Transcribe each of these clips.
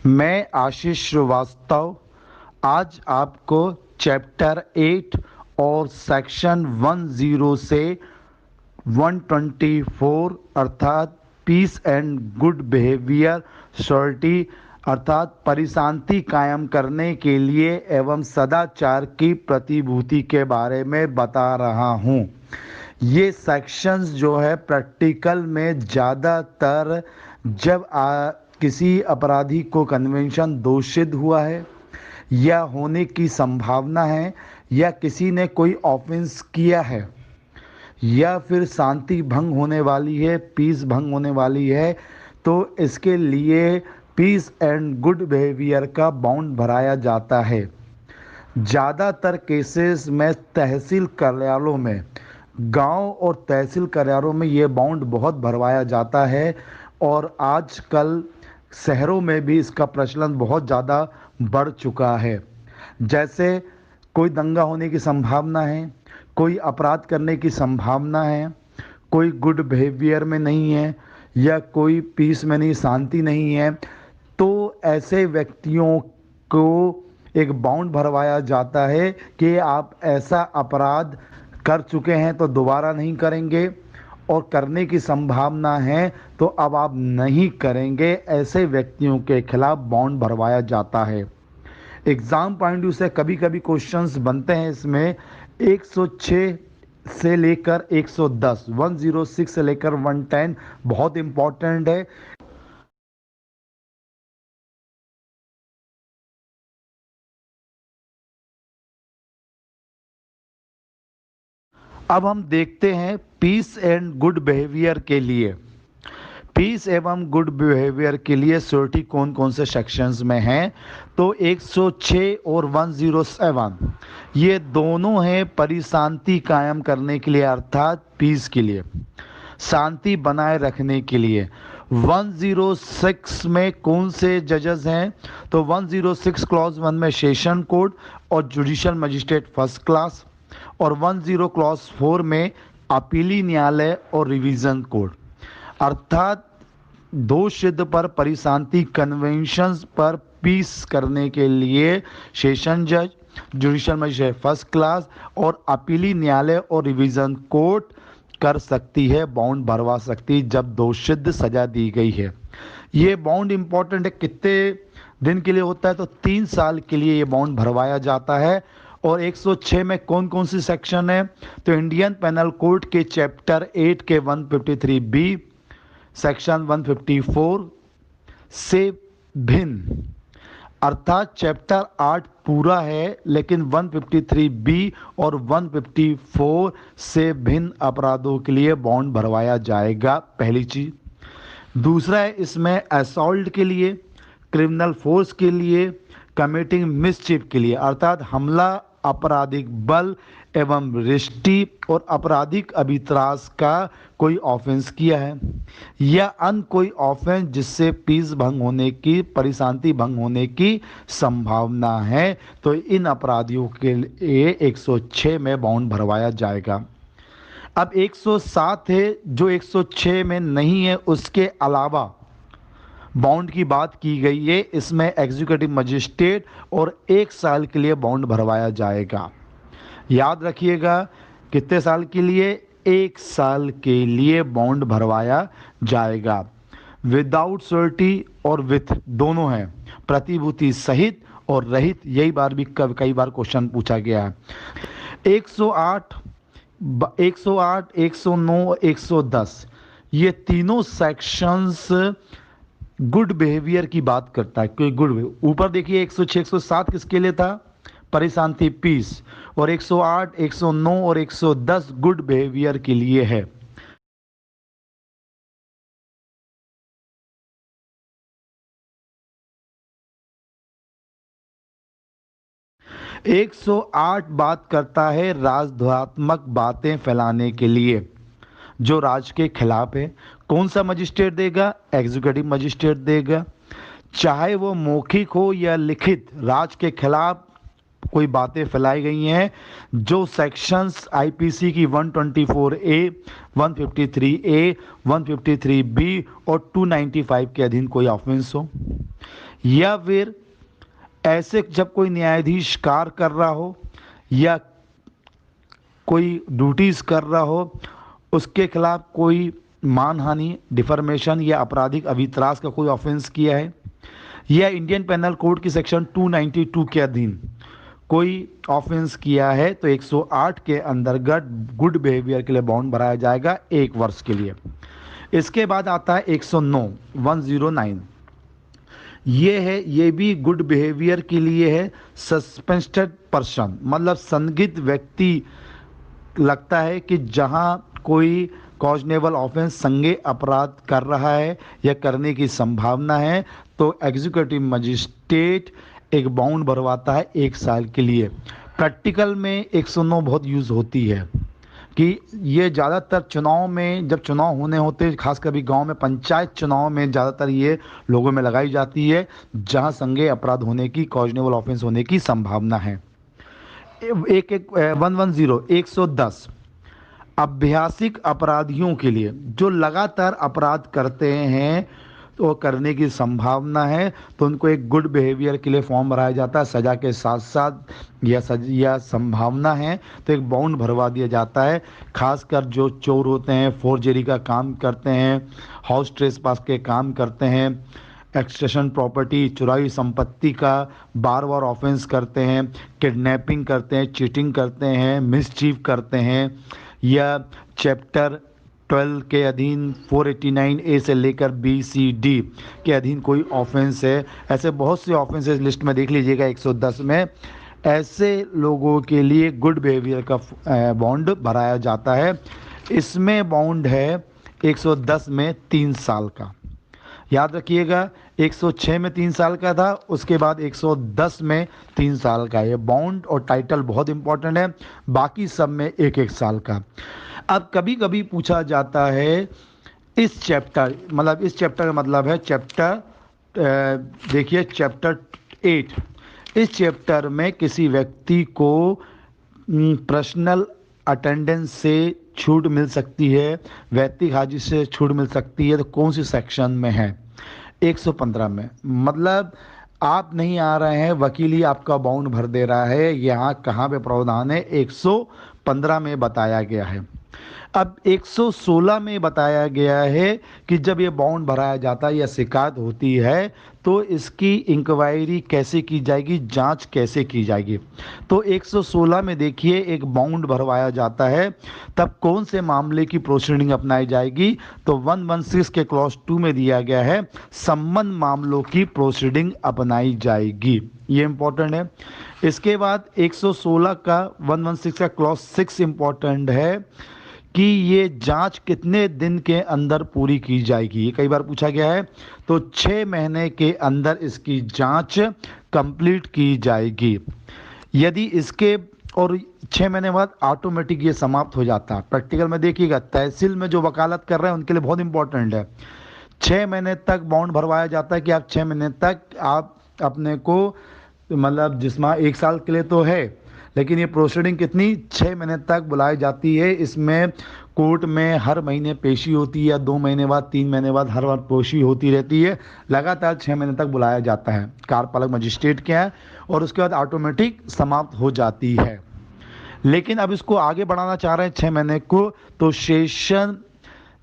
मैं आशीष श्रीवास्तव आज आपको चैप्टर 8 और सेक्शन 10 से 124 अर्थात peace and good behaviour surety अर्थात परिशांति कायम करने के लिए एवं सदाचार की प्रतिभूति के बारे में बता रहा हूँ। ये सेक्शंस जो है प्रैक्टिकल में ज़्यादातर जब किसी अपराधी को कन्वेंशन दोषित हुआ है या होने की संभावना है या किसी ने कोई ऑफेंस किया है या फिर शांति भंग होने वाली है, पीस भंग होने वाली है, तो इसके लिए पीस एंड गुड बिहेवियर का बाउंड भराया जाता है। ज़्यादातर केसेस में तहसील कार्यालयों में, गांव और तहसील कार्यालयों में ये बाउंड बहुत भरवाया जाता है और आजकल शहरों में भी इसका प्रचलन बहुत ज़्यादा बढ़ चुका है। जैसे कोई दंगा होने की संभावना है, कोई अपराध करने की संभावना है, कोई गुड बिहेवियर में नहीं है या कोई पीस में नहीं, शांति नहीं है, तो ऐसे व्यक्तियों को एक बाउंड भरवाया जाता है कि आप ऐसा अपराध कर चुके हैं तो दोबारा नहीं करेंगे और करने की संभावना है तो अब आप नहीं करेंगे। ऐसे व्यक्तियों के खिलाफ बाउंड भरवाया जाता है। एग्ज़ाम पॉइंट व्यू से कभी कभी क्वेश्चंस बनते हैं इसमें 106 से लेकर 110, 106 से लेकर 110 बहुत इम्पॉर्टेंट है। अब हम देखते हैं पीस एंड गुड बिहेवियर के लिए, पीस एवं गुड बिहेवियर के लिए श्योरिटी कौन कौन से सेक्शंस में हैं। तो 106 और 107 ये दोनों हैं परिशांति कायम करने के लिए अर्थात पीस के लिए, शांति बनाए रखने के लिए। 106 में कौन से जजेस हैं? तो 106 क्लॉज 1 में सेशन कोड और जुडिशियल मजिस्ट्रेट फर्स्ट क्लास, और 10 क्लॉज 4 में अपीली न्यायालय और रिवीजन कोर्ट अर्थात दोषसिद्ध पर परिशांति कन्वेंशंस पर पीस करने के लिए सेशन जज, जुडिशियल मजिस्ट्रेट फर्स्ट क्लास और अपीली न्यायालय और रिवीजन कोर्ट कर सकती है, बाउंड भरवा सकती जब दोषसिद्ध सजा दी गई है। ये बाउंड इंपॉर्टेंट है। कितने दिन के लिए होता है? तो 3 साल के लिए ये बाउंड भरवाया जाता है। और 106 में कौन कौन सी सेक्शन है? तो इंडियन पेनल कोड के चैप्टर 8 के 153 बी, सेक्शन 154 से भिन्न अर्थात चैप्टर 8 पूरा है लेकिन 153 बी और 154 से भिन्न अपराधों के लिए बाउंड भरवाया जाएगा, पहली चीज। दूसरा है इसमें असॉल्ट के लिए, क्रिमिनल फोर्स के लिए, कमिटिंग मिसचिफ के लिए अर्थात हमला, आपराधिक बल एवं रिष्टि और आपराधिक अभित्रास का कोई ऑफेंस किया है या अन्य कोई ऑफेंस जिससे पीस भंग होने की, परिशांति भंग होने की संभावना है, तो इन अपराधियों के लिए 106 में बाउंड भरवाया जाएगा। अब 107 है जो 106 में नहीं है, उसके अलावा बाउंड की बात की गई है। इसमें एग्जीक्यूटिव मजिस्ट्रेट और 1 साल के लिए बाउंड भरवाया जाएगा। याद रखिएगा कितने साल के लिए? 1 साल के लिए बाउंड भरवाया जाएगा। विदाउट श्योरिटी और विथ दोनों हैं, प्रतिभूति सहित और रहित। यही बार भी कई बार क्वेश्चन पूछा गया है। 108, 109, 110 ये तीनों सेक्शंस गुड बिहेवियर की बात करता है। कोई गुड ऊपर देखिए 106, 107 किसके लिए था? परिशांति, पीस, और 108, 109 और 110 गुड बिहेवियर के लिए है। एक 108 बात करता है राजद्रोहात्मक बातें फैलाने के लिए जो राज के खिलाफ है। कौन सा मजिस्ट्रेट देगा? एग्जीक्यूटिव मजिस्ट्रेट देगा। चाहे वो मौखिक हो या लिखित, राज के खिलाफ कोई बातें फैलाई गई हैं जो सेक्शंस आईपीसी की 124A, 153A, 153B और 295 के अधीन कोई ऑफेंस हो, या फिर ऐसे जब कोई न्यायाधीश कार्य कर रहा हो या कोई ड्यूटीज कर रहा हो, उसके खिलाफ कोई मानहानि, डिफर्मेशन या आपराधिक अभित्रास का कोई ऑफेंस किया है, या इंडियन पेनल कोड की सेक्शन 292 के अधीन कोई ऑफेंस किया है, तो 108 के अंतर्गत गुड बिहेवियर के लिए बॉन्ड भराया जाएगा 1 वर्ष के लिए। इसके बाद आता है 109 ये भी गुड बिहेवियर के लिए है। सस्पेंस्टेड पर्सन मतलब संदिग्ध व्यक्ति लगता है कि जहां कोई कॉजनेबल ऑफेंस संज्ञेय अपराध कर रहा है या करने की संभावना है, तो एग्जीक्यूटिव मजिस्ट्रेट एक बाउंड भरवाता है 1 साल के लिए। प्रैक्टिकल में 109 बहुत यूज़ होती है कि ये ज़्यादातर चुनाव में, जब चुनाव होने होते हैं, खास कभी गांव में पंचायत चुनाव में ज़्यादातर ये लोगों में लगाई जाती है जहां संज्ञेय अपराध होने की, कॉजनेबल ऑफेंस होने की संभावना है। 110 अभ्यासिक अपराधियों के लिए जो लगातार अपराध करते हैं तो करने की संभावना है, तो उनको एक गुड बिहेवियर के लिए फॉर्म भराया जाता है। सज़ा के साथ साथ या संभावना है तो एक बाउंड भरवा दिया जाता है। खासकर जो चोर होते हैं, फोर्जरी का काम करते हैं, हाउस ट्रेसपास के काम करते हैं, एक्सटेंशन प्रॉपर्टी, चुराई संपत्ति का बार बार ऑफेंस करते हैं, किडनैपिंग करते हैं, चीटिंग करते हैं, मिसचीफ करते हैं, या चैप्टर 12 के अधीन 489A से लेकर BCD के अधीन कोई ऑफेंस है। ऐसे बहुत से ऑफेंसेस लिस्ट में देख लीजिएगा 110 में। ऐसे लोगों के लिए गुड बिहेवियर का बॉन्ड भराया जाता है। इसमें बॉन्ड है 110 में 3 साल का। याद रखिएगा 106 में 3 साल का था, उसके बाद 110 में 3 साल का। ये बॉन्ड और टाइटल बहुत इंपॉर्टेंट है, बाकी सब में 1-1 साल का। अब कभी कभी पूछा जाता है इस चैप्टर का मतलब है चैप्टर, देखिए चैप्टर 8। इस चैप्टर में किसी व्यक्ति को पर्सनल अटेंडेंस से छूट मिल सकती है, व्यक्ति हाजिर से छूट मिल सकती है, तो कौन सी सेक्शन में है? 115 में। मतलब आप नहीं आ रहे हैं, वकील ही आपका बाउंड भर दे रहा है। यहाँ कहाँ पे प्रावधान है? 115 में बताया गया है। अब 116 में बताया गया है कि जब ये बाउंड भराया जाता है या शिकायत होती है तो इसकी इंक्वायरी कैसे की जाएगी, जांच कैसे की जाएगी। तो 116 में देखिए एक बाउंड भरवाया जाता है, तब कौन से मामले की प्रोसीडिंग अपनाई जाएगी? तो 116 के क्लॉज 2 में दिया गया है संबंध मामलों की प्रोसीडिंग अपनाई जाएगी। ये इंपॉर्टेंट है। इसके बाद 116 का 116 का क्लॉज 6 इंपॉर्टेंट है कि ये जांच कितने दिन के अंदर पूरी की जाएगी। ये कई बार पूछा गया है। तो 6 महीने के अंदर इसकी जांच कंप्लीट की जाएगी। यदि इसके और 6 महीने बाद ऑटोमेटिक ये समाप्त हो जाता है। प्रैक्टिकल में देखिएगा, तहसील में जो वकालत कर रहे हैं उनके लिए बहुत इंपॉर्टेंट है। 6 महीने तक बॉन्ड भरवाया जाता है कि आप 6 महीने तक आप अपने को, मतलब जिसमें 1 साल के लिए तो है, लेकिन ये प्रोसीडिंग कितनी 6 महीने तक बुलाई जाती है। इसमें कोर्ट में हर महीने पेशी होती है, या 2 महीने बाद, 3 महीने बाद हर बार पेशी होती रहती है। लगातार 6 महीने तक बुलाया जाता है कार्यपालक मजिस्ट्रेट के यहाँ, और उसके बाद ऑटोमेटिक समाप्त हो जाती है। लेकिन अब इसको आगे बढ़ाना चाह रहे हैं 6 महीने को, तो सेशन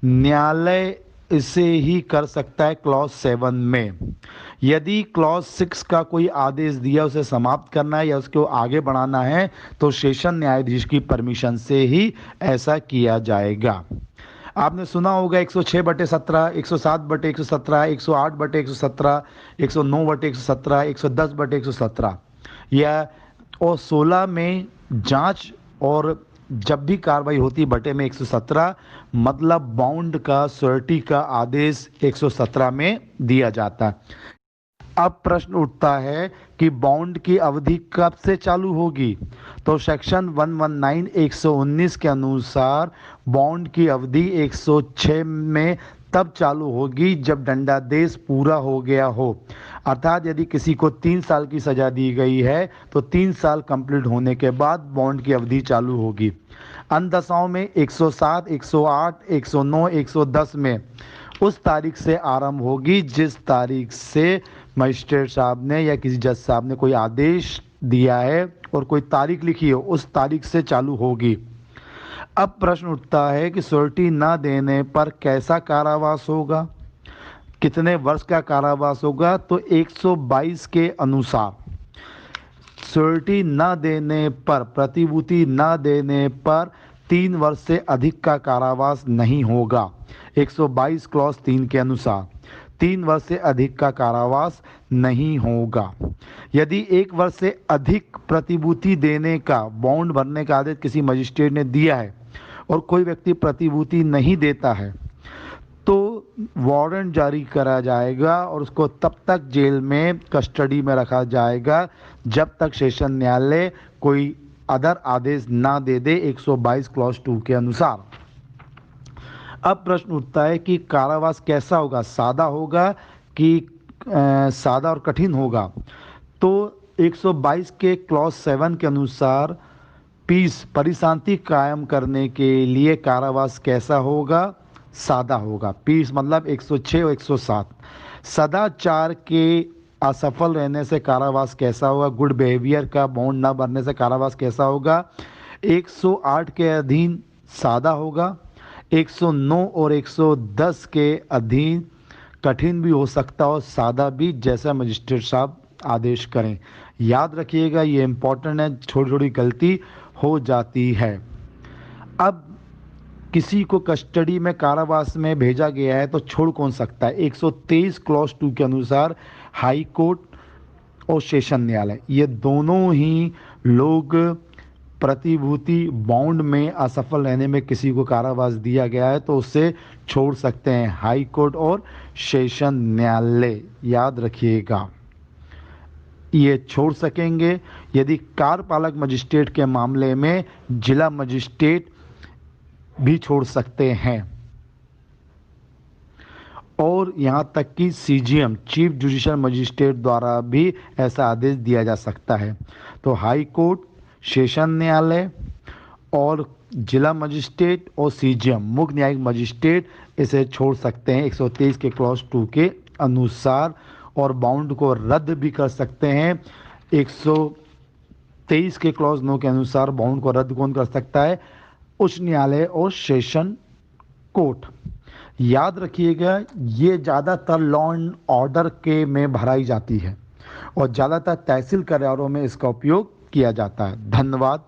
न्यायालय इसे ही कर सकता है क्लॉज 7 में। यदि क्लॉज 6 का कोई आदेश दिया उसे समाप्त करना है या उसको आगे बढ़ाना है, तो सेशन न्यायाधीश की परमिशन से ही ऐसा किया जाएगा। आपने सुना होगा 106/17, 107/117, 108/117, 109/117, 110/117 या और 16 में जांच, और जब भी कार्रवाई होती बटे में 117, मतलब बाउंड का श्योरिटी का आदेश 117 में दिया जाता है। अब प्रश्न उठता है कि बाउंड की अवधि कब से चालू होगी? तो सेक्शन 119 119 के अनुसार बाउंड की अवधि 106 में तब चालू होगी जब दंडादेश पूरा हो गया हो। अर्थात यदि किसी को 3 साल की सजा दी गई है तो 3 साल कंप्लीट होने के बाद बॉन्ड की अवधि चालू होगी। अन्य दशाओं में 107, 108, 109, 110 में उस तारीख से आरंभ होगी जिस तारीख से मजिस्ट्रेट साहब ने या किसी जज साहब ने कोई आदेश दिया है और कोई तारीख लिखी हो, उस तारीख से चालू होगी। अब प्रश्न उठता है कि श्योरिटी न देने पर कैसा कारावास होगा, कितने वर्ष का कारावास होगा। तो 122 के अनुसार श्योरिटी न देने पर, प्रतिभूति न देने पर 3 वर्ष से अधिक का कारावास नहीं होगा। 122 क्लॉज 3 के अनुसार 3 वर्ष से अधिक का कारावास नहीं होगा। यदि 1 वर्ष से अधिक प्रतिभूति देने का, बॉन्ड भरने का आदेश किसी मजिस्ट्रेट ने दिया है और कोई व्यक्ति प्रतिभूति नहीं देता है, तो वारंट जारी करा जाएगा और उसको तब तक जेल में कस्टडी में रखा जाएगा जब तक सेशन न्यायालय कोई अदर आदेश ना दे दे 122 क्लॉज 2 के अनुसार। अब प्रश्न उठता है कि कारावास कैसा होगा, सादा होगा कि सादा और कठिन होगा। तो 122 के क्लॉज 7 के अनुसार पीस, परिशांति कायम करने के लिए कारावास कैसा होगा, सादा होगा। पीस मतलब 106 और 107। सदाचार के असफल रहने से कारावास कैसा होगा, गुड बिहेवियर का बॉन्ड न भरने से कारावास कैसा होगा। 108 के अधीन सादा होगा, 109 और 110 के अधीन कठिन भी हो सकता और सादा भी, जैसा मजिस्ट्रेट साहब आदेश करें। याद रखिएगा, ये इम्पोर्टेंट है, छोटी छोटी गलती हो जाती है। अब किसी को कस्टडी में, कारावास में भेजा गया है तो छोड़ कौन सकता है। 123 क्लॉज 2 के अनुसार हाई कोर्ट और सेशन न्यायालय, ये दोनों ही लोग प्रतिभूति बॉन्ड में असफल रहने में किसी को कारावास दिया गया है तो उससे छोड़ सकते हैं हाई कोर्ट और सेशन न्यायालय। याद रखिएगा, ये छोड़ सकेंगे। यदि कार्यपालक मजिस्ट्रेट के मामले में जिला मजिस्ट्रेट भी छोड़ सकते हैं और यहाँ तक कि सीजीएम, चीफ जुडिशियल मजिस्ट्रेट द्वारा भी ऐसा आदेश दिया जा सकता है। तो हाई कोर्ट, सेशन न्यायालय और जिला मजिस्ट्रेट और सीजीएम, मुख्य न्यायिक मजिस्ट्रेट इसे छोड़ सकते हैं 123 के क्लॉज 2 के अनुसार और बाउंड को रद्द भी कर सकते हैं। 123 के क्लॉज 9 के अनुसार बाउंड को रद्द कौन कर सकता है, उच्च न्यायालय और सेशन कोर्ट। याद रखिएगा, ये ज़्यादातर लॉ एंड ऑर्डर के में भराई जाती है और ज़्यादातर तहसील कार्यालयों में इसका उपयोग किया जाता है। धन्यवाद।